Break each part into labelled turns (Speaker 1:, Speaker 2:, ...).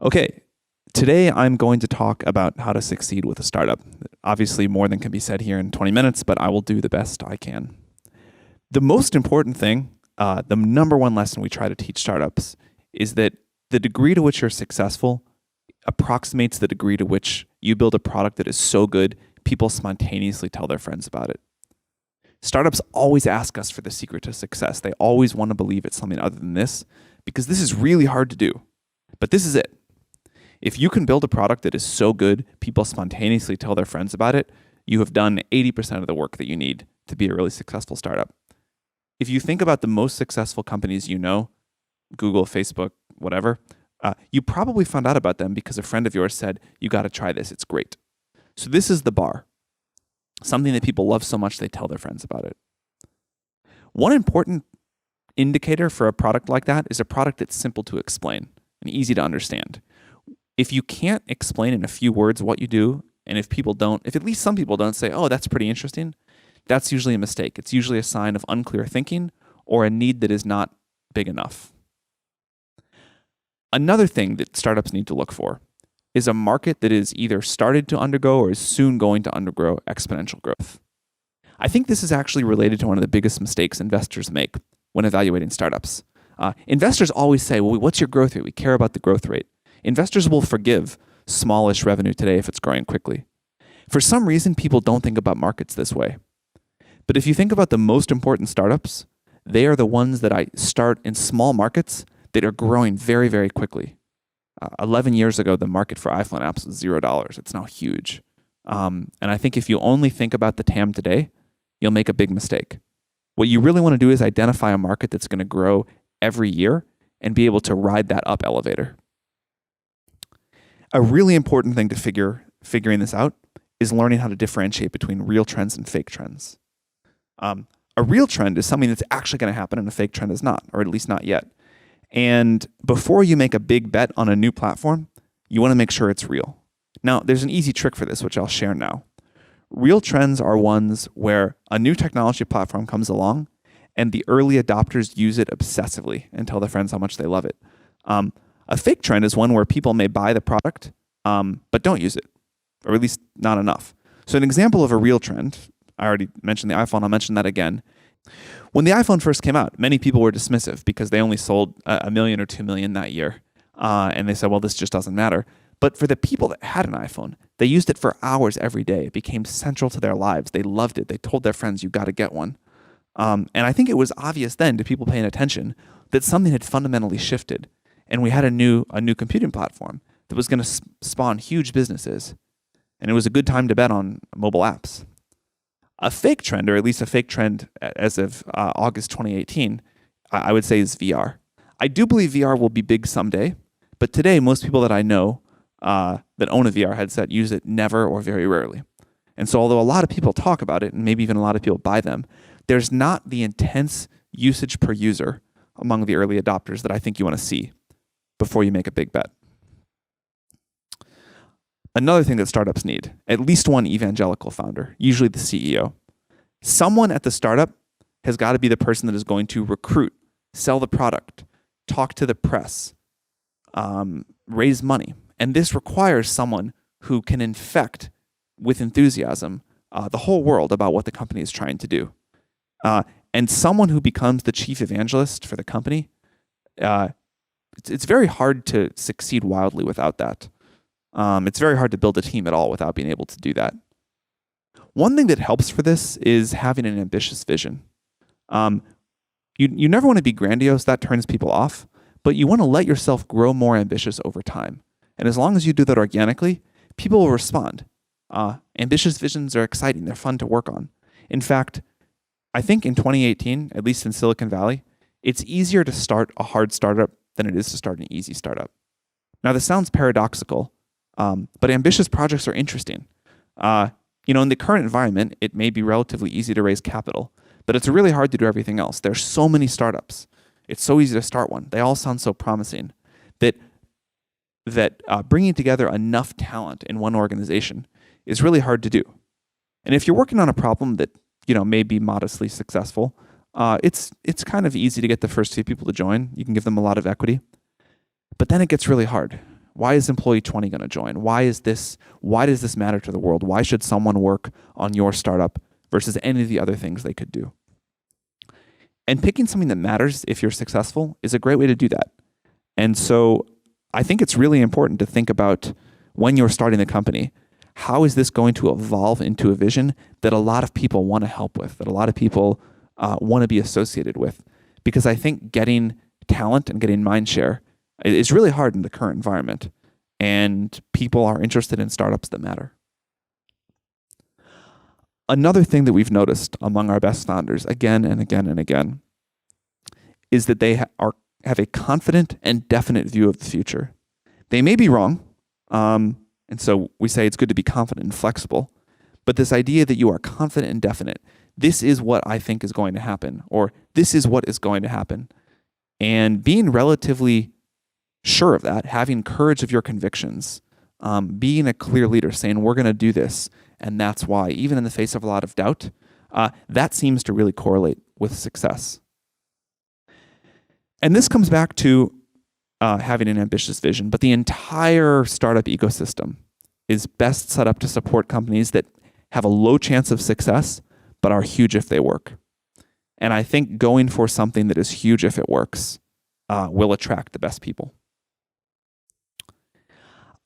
Speaker 1: Okay, today I'm going to talk about how to succeed with a startup. Obviously, more than can be said here in 20 minutes, but I will do the best I can. The most important thing, the number one lesson we try to teach startups is that the degree to which you're successful approximates the degree to which you build a product that is so good, people spontaneously tell their friends about it. Startups always ask us for the secret to success. They always want to believe it's something other than this because this is really hard to do. But this is it. If you can build a product that is so good, people spontaneously tell their friends about it, you have done 80% of the work that you need to be a really successful startup. If you think about the most successful companies you know, Google, Facebook, whatever, you probably found out about them because a friend of yours said, you got to try this, it's great. So this is the bar. Something that people love so much they tell their friends about it. One important indicator for a product like that is a product that's simple to explain and easy to understand. If you can't explain in a few words what you do, and if at least some people don't say, oh, that's pretty interesting, that's usually a mistake. It's usually a sign of unclear thinking or a need that is not big enough. Another thing that startups need to look for is a market that is either started to undergo or is soon going to undergo exponential growth. I think this is actually related to one of the biggest mistakes investors make when evaluating startups. Investors always say, well, what's your growth rate? We care about the growth rate. Investors will forgive smallish revenue today if it's growing quickly. For some reason, people don't think about markets this way. But if you think about the most important startups, they are the ones that I start in small markets that are growing very, very quickly. 11 years ago, the market for iPhone apps was $0. It's now huge. And I think if you only think about the TAM today, you'll make a big mistake. What you really want to do is identify a market that's going to grow every year and be able to ride that up elevator. A really important thing to figuring this out is learning how to differentiate between real trends and fake trends. A real trend is something that's actually going to happen and a fake trend is not, or at least not yet. And before you make a big bet on a new platform, you want to make sure it's real. Now, there's an easy trick for this, which I'll share now. Real trends are ones where a new technology platform comes along and the early adopters use it obsessively and tell their friends how much they love it. A fake trend is one where people may buy the product, but don't use it, or at least not enough. So an example of a real trend, I already mentioned the iPhone, I'll mention that again. When the iPhone first came out, many people were dismissive because they only sold 1 million or 2 million that year. And they said, well, this just doesn't matter. But for the people that had an iPhone, they used it for hours every day. It became central to their lives. They loved it. They told their friends, you got to get one. And I think it was obvious then to people paying attention that something had fundamentally shifted. And we had a new computing platform that was going to spawn huge businesses. And it was a good time to bet on mobile apps. A fake trend, or at least a fake trend as of August 2018, I would say is VR. I do believe VR will be big someday, but today most people that I know that own a VR headset use it never or very rarely. And so although a lot of people talk about it, and maybe even a lot of people buy them, there's not the intense usage per user among the early adopters that I think you want to see before you make a big bet. Another thing that startups need, at least one evangelical founder, usually the CEO. Someone at the startup has got to be the person that is going to recruit, sell the product, talk to the press, raise money. And this requires someone who can infect with enthusiasm the whole world about what the company is trying to do. And someone who becomes the chief evangelist for the company, it's very hard to succeed wildly without that. It's very hard to build a team at all without being able to do that. One thing that helps for this is having an ambitious vision. You never want to be grandiose, that turns people off, but you want to let yourself grow more ambitious over time. And as long as you do that organically, people will respond. Ambitious visions are exciting, they're fun to work on. In fact, I think in 2018, at least in Silicon Valley, it's easier to start a hard startup than it is to start an easy startup. Now, this sounds paradoxical, but ambitious projects are interesting. In the current environment, it may be relatively easy to raise capital, but it's really hard to do everything else. There's so many startups. It's so easy to start one. They all sound so promising that bringing together enough talent in one organization is really hard to do. And if you're working on a problem that may be modestly successful, it's kind of easy to get the first few people to join. You can give them a lot of equity. But then it gets really hard. Why is employee 20 going to join? Why does this matter to the world? Why should someone work on your startup versus any of the other things they could do? And picking something that matters if you're successful is a great way to do that. And so I think it's really important to think about when you're starting the company, how is this going to evolve into a vision that a lot of people want to help with, that a lot of people want to be associated with? Because I think getting talent and getting mind share is really hard in the current environment. And people are interested in startups that matter. Another thing that we've noticed among our best founders again and again and again is that they have a confident and definite view of the future. They may be wrong, and so we say it's good to be confident and flexible, but this idea that you are confident and definite, this is what I think is going to happen, or this is what is going to happen, and being relatively sure of that, having courage of your convictions, being a clear leader, saying we're going to do this, and that's why, even in the face of a lot of doubt, that seems to really correlate with success. And this comes back to having an ambitious vision, but the entire startup ecosystem is best set up to support companies that have a low chance of success, but are huge if they work. And I think going for something that is huge if it works will attract the best people.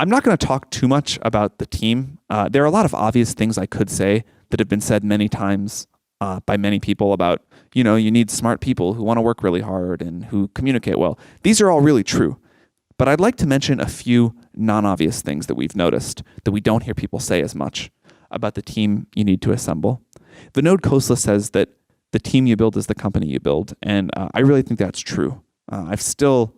Speaker 1: I'm not going to talk too much about the team. There are a lot of obvious things I could say that have been said many times by many people about, you need smart people who want to work really hard and who communicate well. These are all really true. But I'd like to mention a few non-obvious things that we've noticed that we don't hear people say as much about the team you need to assemble. Vinod Khosla says that the team you build is the company you build. And I really think that's true. I've still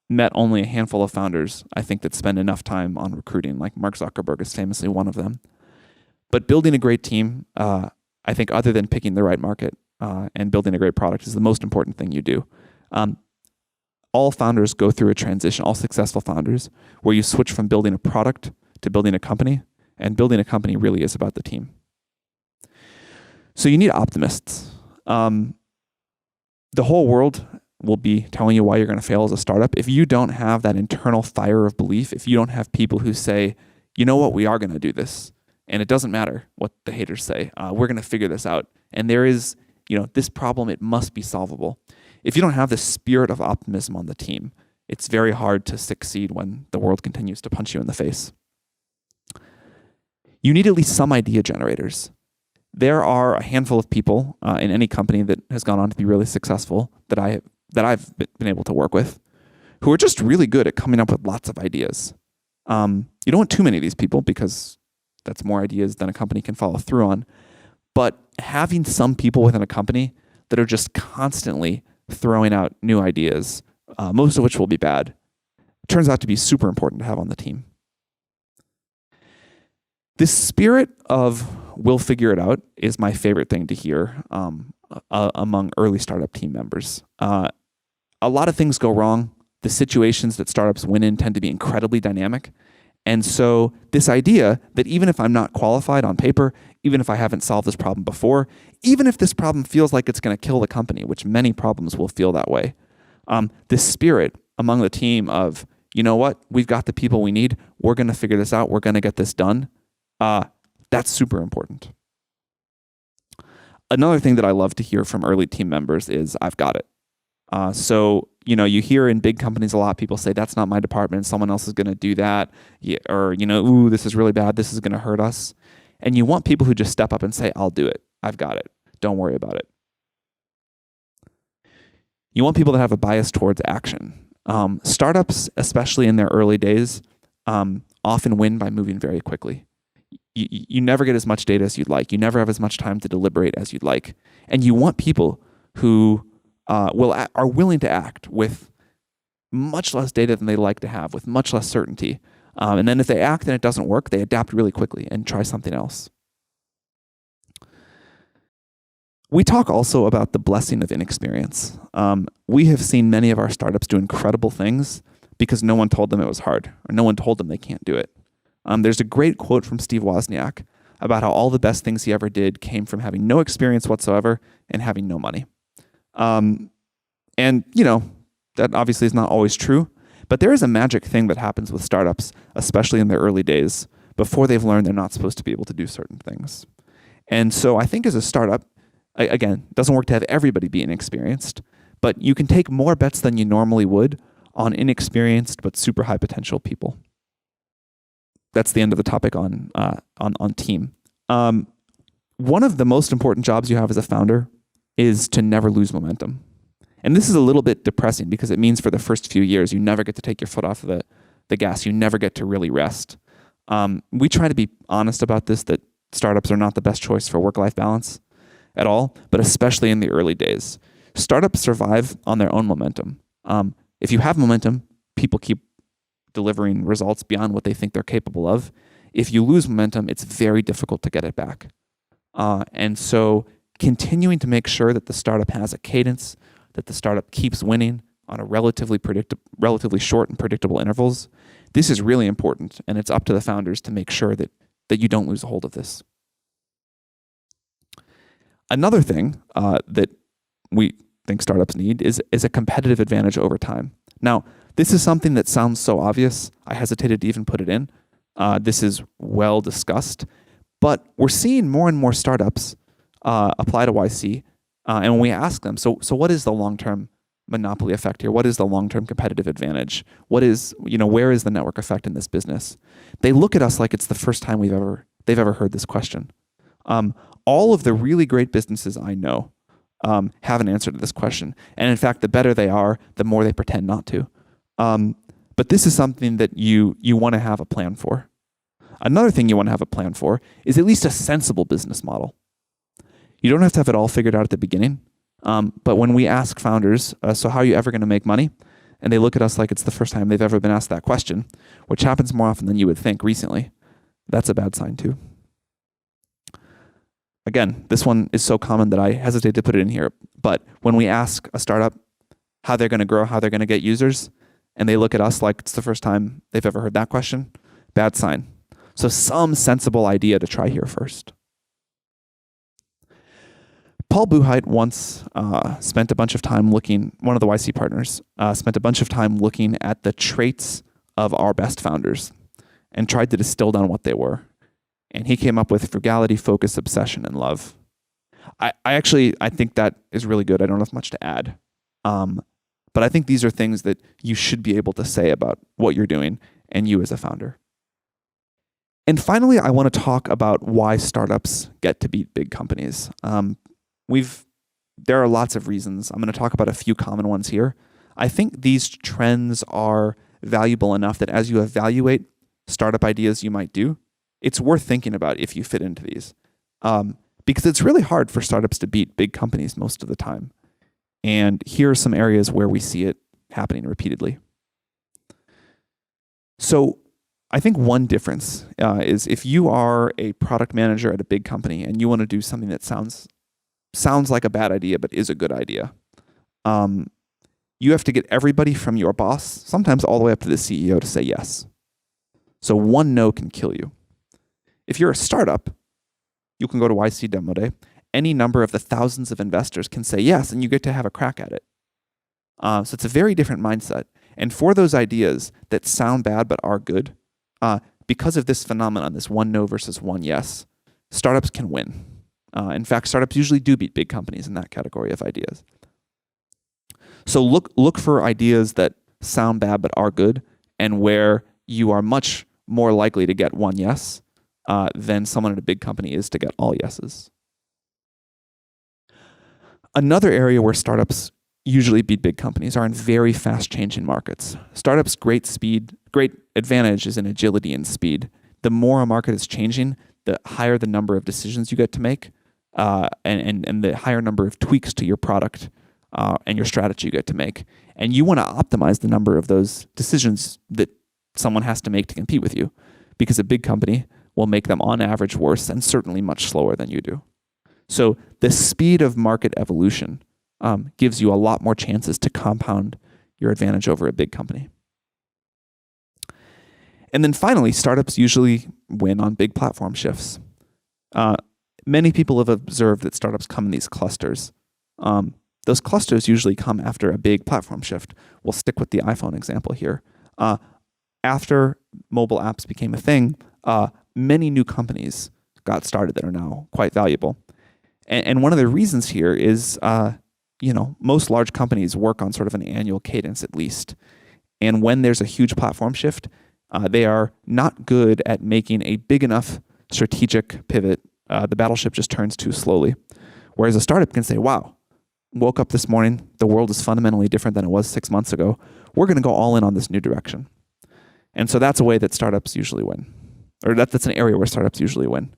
Speaker 1: met only a handful of founders, I think, that spend enough time on recruiting, like Mark Zuckerberg is famously one of them. But building a great team, I think other than picking the right market and building a great product is the most important thing you do. All founders go through a transition, all successful founders, where you switch from building a product to building a company, and building a company really is about the team. So you need optimists. The whole world will be telling you why you're going to fail as a startup. If you don't have that internal fire of belief, if you don't have people who say, you know what, we are going to do this, and it doesn't matter what the haters say, we're going to figure this out. And there is, this problem, it must be solvable. If you don't have the spirit of optimism on the team, it's very hard to succeed when the world continues to punch you in the face. You need at least some idea generators. There are a handful of people in any company that has gone on to be really successful that I've been able to work with who are just really good at coming up with lots of ideas. You don't want too many of these people because that's more ideas than a company can follow through on. But having some people within a company that are just constantly throwing out new ideas, most of which will be bad, turns out to be super important to have on the team. This spirit of we'll figure it out is my favorite thing to hear among early startup team members. A lot of things go wrong. The situations that startups win in tend to be incredibly dynamic. And so this idea that even if I'm not qualified on paper, even if I haven't solved this problem before, even if this problem feels like it's going to kill the company, which many problems will feel that way, this spirit among the team of, you know what, we've got the people we need, we're going to figure this out, we're going to get this done, that's super important. Another thing that I love to hear from early team members is, I've got it. So you hear in big companies a lot, people say, that's not my department, someone else is going to do that. Or, ooh, this is really bad, this is going to hurt us. And you want people who just step up and say, I'll do it. I've got it. Don't worry about it. You want people that have a bias towards action. Startups, especially in their early days, often win by moving very quickly. You never get as much data as you'd like. You never have as much time to deliberate as you'd like. And you want people who are willing to act with much less data than they like to have, with much less certainty. And then if they act and it doesn't work, they adapt really quickly and try something else. We talk also about the blessing of inexperience. We have seen many of our startups do incredible things because no one told them it was hard, or no one told them they can't do it. There's a great quote from Steve Wozniak about how all the best things he ever did came from having no experience whatsoever and having no money. And that obviously is not always true, But there is a magic thing that happens with startups, especially in their early days, before they've learned they're not supposed to be able to do certain things. And so I think as a startup, again, it doesn't work to have everybody be inexperienced, but you can take more bets than you normally would on inexperienced but super high potential people. That's the end of the topic on team. One of the most important jobs you have as a founder is to never lose momentum. And this is a little bit depressing because it means for the first few years, you never get to take your foot off the gas. You never get to really rest. We try to be honest about this, that startups are not the best choice for work-life balance at all, but especially in the early days. Startups survive on their own momentum. If you have momentum, people keep delivering results beyond what they think they're capable of. If you lose momentum, it's very difficult to get it back. And so continuing to make sure that the startup has a cadence, that the startup keeps winning on a relatively short and predictable intervals, this is really important. And it's up to the founders to make sure that you don't lose a hold of this. Another thing that we think startups need is a competitive advantage over time. Now, this is something that sounds so obvious, I hesitated to even put it in. This is well discussed, but we're seeing more and more startups apply to YC, and when we ask them, so what is the long-term monopoly effect here? What is the long-term competitive advantage? Where is the network effect in this business? They look at us like it's the first time they've ever heard this question. All of the really great businesses I know have an answer to this question. And in fact, the better they are, the more they pretend not to. But this is something that you want to have a plan for. Another thing you want to have a plan for is at least a sensible business model. You don't have to have it all figured out at the beginning. But when we ask founders, so how are you ever going to make money? And they look at us like it's the first time they've ever been asked that question, which happens more often than you would think recently. That's a bad sign too. Again, this one is so common that I hesitate to put it in here. But when we ask a startup how they're going to grow, how they're going to get users, and they look at us like it's the first time they've ever heard that question, bad sign. So some sensible idea to try here first. Paul Buchheit once spent a bunch of time one of the YC partners, spent a bunch of time looking at the traits of our best founders and tried to distill down what they were. And he came up with frugality, focus, obsession, and love. I think that is really good. I don't have much to add. But I think these are things that you should be able to say about what you're doing and you as a founder. And finally, I want to talk about why startups get to beat big companies. There are lots of reasons. I'm going to talk about a few common ones here. I think these trends are valuable enough that as you evaluate startup ideas you might do, it's worth thinking about if you fit into these. Because it's really hard for startups to beat big companies most of the time. And here are some areas where we see it happening repeatedly. So I think one difference is if you are a product manager at a big company and you want to do something that sounds like a bad idea but is a good idea, you have to get everybody from your boss, sometimes all the way up to the CEO, to say yes. So one no can kill you. If you're a startup, you can go to YC Demo Day. Any number of the thousands of investors can say yes, and you get to have a crack at it. So it's a very different mindset. And for those ideas that sound bad but are good, because of this phenomenon, this one no versus one yes, startups can win. In fact, startups usually do beat big companies in that category of ideas. So look for ideas that sound bad but are good, and where you are much more likely to get one yes than someone at a big company is to get all yeses. Another area where startups usually beat big companies are in very fast-changing markets. Startups' great advantage is in agility and speed. The more a market is changing, the higher the number of decisions you get to make, and the higher number of tweaks to your product and your strategy you get to make. And you want to optimize the number of those decisions that someone has to make to compete with you, because a big company will make them on average worse and certainly much slower than you do. So the speed of market evolution gives you a lot more chances to compound your advantage over a big company. And then finally, startups usually win on big platform shifts. Many people have observed that startups come in these clusters. Those clusters usually come after a big platform shift. We'll stick with the iPhone example here. After mobile apps became a thing, many new companies got started that are now quite valuable. And one of the reasons here is, most large companies work on sort of an annual cadence at least. And when there's a huge platform shift, they are not good at making a big enough strategic pivot. The battleship just turns too slowly. Whereas a startup can say, wow, woke up this morning, the world is fundamentally different than it was 6 months ago. We're going to go all in on this new direction. And so that's a way that startups usually win. Or that's an area where startups usually win.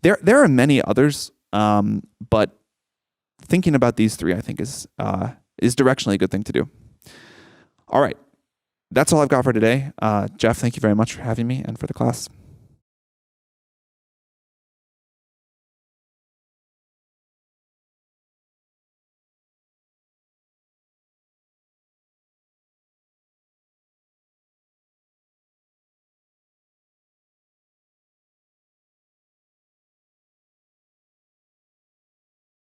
Speaker 1: There are many others, but thinking about these three, I think, is directionally a good thing to do. All right. That's all I've got for today. Jeff, thank you very much for having me and for the class.